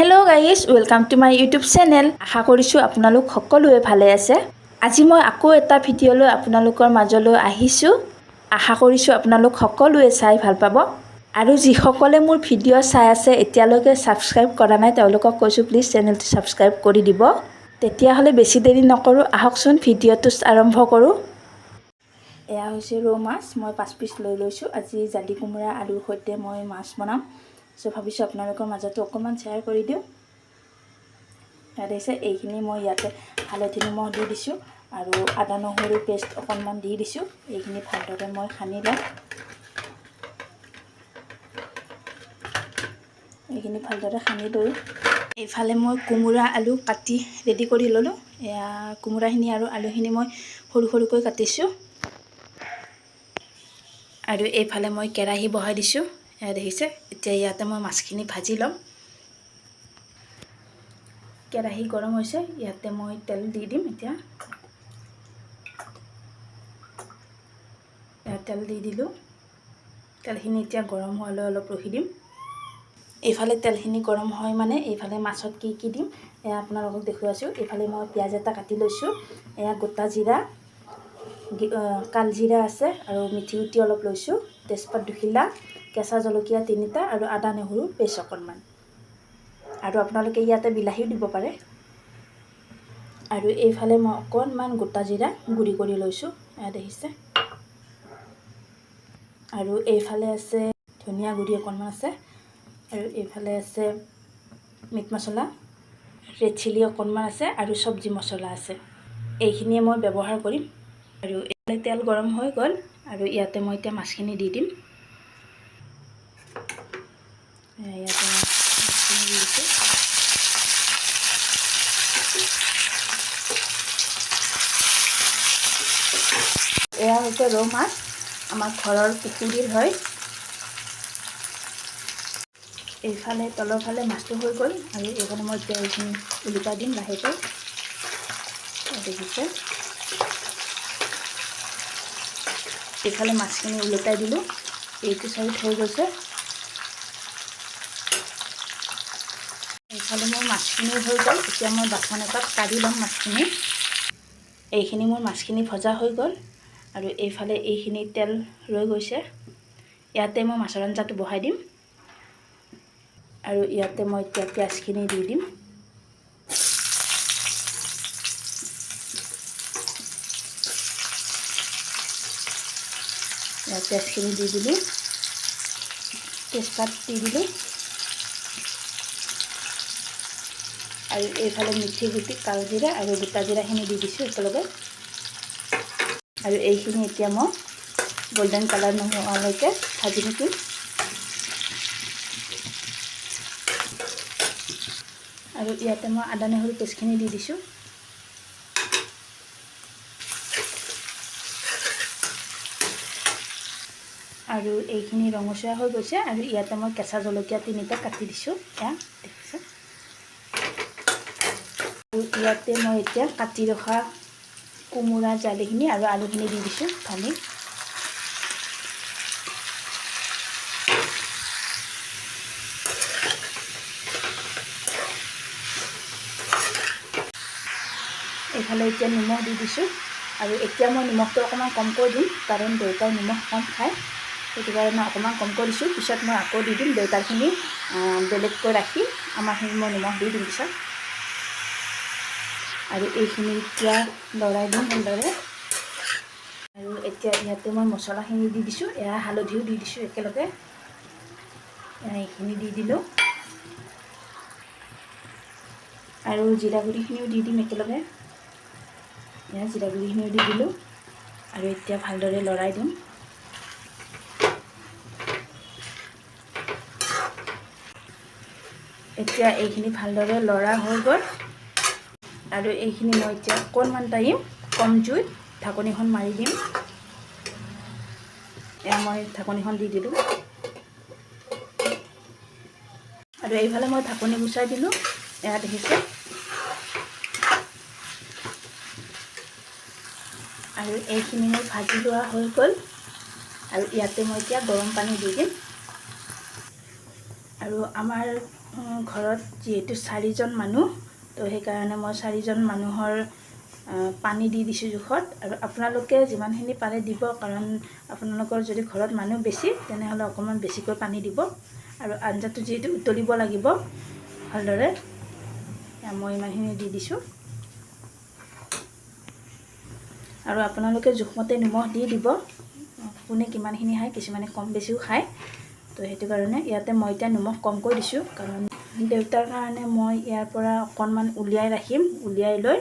Hello' guys, welcome to my YouTube channel. আশা কৰিছোঁ আপোনালোক সকলোৱে ভালে আছে। আজি মই আকৌ এটা ভিডিঅ' লৈ আপোনালোকৰ মাজলৈ আহিছোঁ। আশা কৰিছোঁ আপোনালোক সকলোৱে চাই ভাল পাব। আৰু যিসকলে মোৰ ভিডিঅ' চাই আছে এতিয়ালৈকে ছাবস্ক্ৰাইব কৰা নাই তেওঁলোকক কৈছোঁ প্লিজ চেনেলটো ছাবস্ক্ৰাইব কৰি দিব। তেতিয়াহ'লে বেছি দেৰি নকৰোঁ, আহকচোন ভিডিঅ'টো আৰম্ভ কৰোঁ। এয়া হৈছে ৰৌ মাছ। মই 5 পিচ লৈ লৈছোঁ। আজি জালি কোমোৰা আলুৰ সৈতে মই মাছ বনাম। ভাবিছোঁ আপোনালোকৰ মাজতো অকণমান শ্বেয়াৰ কৰি দিওঁ। ইয়াত হৈছে এইখিনি মই ইয়াতে হালধি নিমখ দি দিছোঁ আৰু আদা নহৰু পেষ্ট অকণমান দি দিছোঁ। এইখিনি ভালদৰে মই সানি ল'ম। এইখিনি ভালদৰে সানি লৈ এইফালে মই কোমোৰা আলু কাটি ৰেডি কৰি ল'লোঁ। এয়া কোমোৰাখিনি আৰু আলুখিনি মই সৰু সৰুকৈ কাটিছোঁ। আৰু এইফালে মই কেৰাহী বহাই দিছোঁ। এয়া দেখিছে। এতিয়া ইয়াতে মই মাছখিনি ভাজি ল'ম। কেৰাহী গৰম হৈছে, ইয়াতে মই তেল দি দিম। এতিয়া তেল দি দিলোঁ। তেলখিনি এতিয়া গৰম হোৱালৈ অলপ ৰখি দিম। এইফালে তেলখিনি গৰম হয় মানে এইফালে মাছত কি দিম এয়া আপোনালোকক দেখুৱাইছোঁ। এইফালে মই পিঁয়াজ এটা কাটি লৈছোঁ। এয়া গোটা জিৰা, কালজিৰা আছে আৰু মিঠি গুটি অলপ লৈছোঁ, তেজপাত 2 খিলা, কেঁচা জলকীয়া 3টা আৰু আদা নহৰু পেষ্ট অকণমান। আৰু আপোনালোকে ইয়াতে বিলাহীও দিব পাৰে। আৰু এইফালে মই অকণমান গোটা জিৰা গুড়ি কৰি লৈছোঁ। এয়া দেখিছে। আৰু এইফালে আছে ধনিয়া গুড়ি অকণমান আছে। আৰু এইফালে আছে মিট মছলা, ৰেড চিলি অকণমান আছে আৰু চব্জি মছলা আছে। এইখিনিয়ে মই ব্যৱহাৰ কৰিম। আৰু এইফালে তেল গৰম হৈ গ'ল আৰু ইয়াতে মই এতিয়া মাছখিনি দি দিম। ইয়াতে মাছখিনি দি দিছোঁ। এয়া হৈছে ৰৌ মাছ, আমাৰ ঘৰৰ পুখুৰীৰ হয়। এইফালে তলৰ ফালে মাছটো হৈ গ'ল আৰু এইফালে মই এতিয়া এইখিনি উলটাই দিম লাহেকৈ। দেখিছে। এইফালে মাছখিনি উলটাই দিলোঁ। এইটো চাইড হৈ গৈছে। এইফালে মোৰ মাছখিনি হৈ গ'ল। এতিয়া মই বাচন এটাত কাঢ়ি ল'ম মাছখিনি। এইখিনি মোৰ মাছখিনি ভজা হৈ গ'ল আৰু এইফালে এইখিনি তেল ৰৈ গৈছে। ইয়াতে মই মাছৰ আঞ্জাটো বহাই দিম। আৰু ইয়াতে মই এতিয়া পিঁয়াজখিনি দি দিম। পিঁয়াজখিনি দি দিলোঁ, তেজপাত দি দিলোঁ আৰু এইফালে মিঠি গুটি, কালজিৰা আৰু গোটা জিৰাখিনি দি দিছোঁ একেলগে। আৰু এইখিনি এতিয়া মই গোল্ডেন কালাৰ নোহোৱালৈকে ভাজি থাকিম। আৰু ইয়াতে মই আদা নহৰু পেষ্টখিনি দি দিছোঁ। আৰু এইখিনি ৰঙচুৱা হৈ গৈছে আৰু ইয়াতে মই কেঁচা জলকীয়া 3টা কাটি দিছোঁ। এয়া দেখিছে। আৰু ইয়াতে মই এতিয়া কাটি ৰখা কোমোৰা জালিখিনি আৰু আলুখিনি দি দিছোঁ ঢালি। এইফালে এতিয়া নিমখ দি দিছোঁ। আৰু এতিয়া মই নিমখটো অকণমান কমকৈ দিম, কাৰণ দেউতাই নিমখ কম খায়। সেইটো কাৰণে অকণমান কমকৈ দিছোঁ। পিছত মই আকৌ দি দিম। দেউতাৰখিনি বেলেগকৈ ৰাখি আমাৰখিনি মই নিমখ দি দিম পিছত। আৰু এইখিনি এতিয়া লৰাই দিম ভালদৰে। আৰু এতিয়া ইয়াতে মই মছলাখিনি দি দিছোঁ। এয়া হালধিও দি দিছোঁ একেলগে। এইখিনি দি দিলোঁ আৰু জিৰা গুড়িখিনিও দি দিম একেলগে। এয়া জিৰা গুড়িখিনিও দি দিলোঁ আৰু এতিয়া ভালদৰে লৰাই দিম। এতিয়া এইখিনি ভালদৰে লৰা হৈ গ'ল আৰু এইখিনি মই এতিয়া অকণমান টাইম কম জুইত ঢাকনিখন মাৰি দিম। এয়া মই ঢাকনিখন দি দিলোঁ আৰু এইফালে মই ঢাকনি গুচাই দিলোঁ। এয়া দেখিছে। আৰু এইখিনি মোৰ ভাজি লোৱা হৈ গ'ল আৰু ইয়াতে মই এতিয়া গৰম পানী দি দিম। আৰু আমাৰ ঘৰত যিহেতু 4জন মানুহ, তো সেইকাৰণে মই 4জন মানুহৰ পানী দি দিছোঁ জোখত। আৰু আপোনালোকে যিমানখিনি পাৰে দিব, কাৰণ আপোনালোকৰ যদি ঘৰত মানুহ বেছি তেনেহ'লে অকণমান বেছিকৈ পানী দিব। আৰু আঞ্জাটো যিহেতু উতলিব লাগিব ভালদৰে, মই ইমানখিনি দি দিছোঁ। আৰু আপোনালোকে জোখমতে নিমখ দি দিব, কোনে কিমানখিনি খায়, কিছুমানে কম বেছিও খায়। তো সেইটো কাৰণে ইয়াতে মই এতিয়া নিমখ কমকৈ দিছোঁ, কাৰণ দেউতাৰ কাৰণে মই ইয়াৰ পৰা অকণমান উলিয়াই ৰাখিম। উলিয়াই লৈ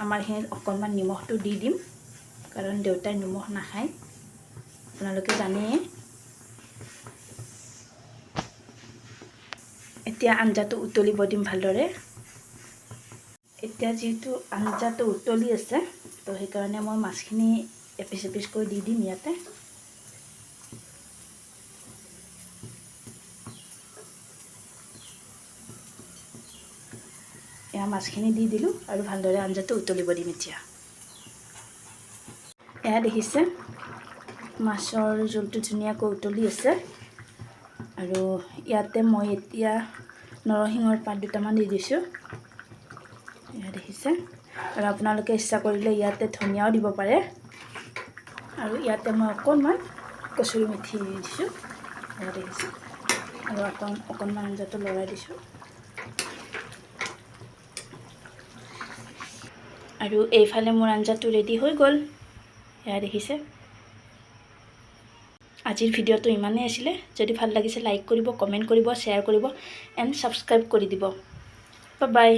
আমাৰখিনিত অকণমান নিমখটো দি দিম, কাৰণ দেউতাই নিমখ নাখায়, আপোনালোকে জানেই। এতিয়া আঞ্জাটো উতলিব দিম ভালদৰে। এতিয়া যিহেতু আঞ্জাটো উতলি আছে, তো সেইকাৰণে মই মাছখিনি এপিচ এপিচকৈ দি দিম ইয়াতে। এয়া মাছখিনি দি দিলোঁ আৰু ভালদৰে আঞ্জাটো উতলিব দিম এতিয়া। এয়া দেখিছে মাছৰ জোলটো ধুনীয়াকৈ উতলি আছে। আৰু ইয়াতে মই এতিয়া নৰসিংহৰ পাত দুটামান দি দিছোঁ, এয়া দেখিছে। আৰু আপোনালোকে ইচ্ছা কৰিলে ইয়াতে ধনিয়াও দিব পাৰে। আৰু ইয়াতে মই অকণমান কচুৰি মেথি দি দিছোঁ, এয়া দেখিছে। আৰু অকণমান আঞ্জাটো লৰাই দিছোঁ। আৰু এইফালে মোৰ আঞ্জাটো ৰেডি হৈ গ'ল, এয়া দেখিছে। আজিৰ ভিডিঅ'টো ইমানেই আছিলে। যদি ভাল লাগিছে লাইক কৰিব, কমেণ্ট কৰিব, শ্বেয়াৰ কৰিব এণ্ড ছাবস্ক্ৰাইব কৰি দিব। Bye bye.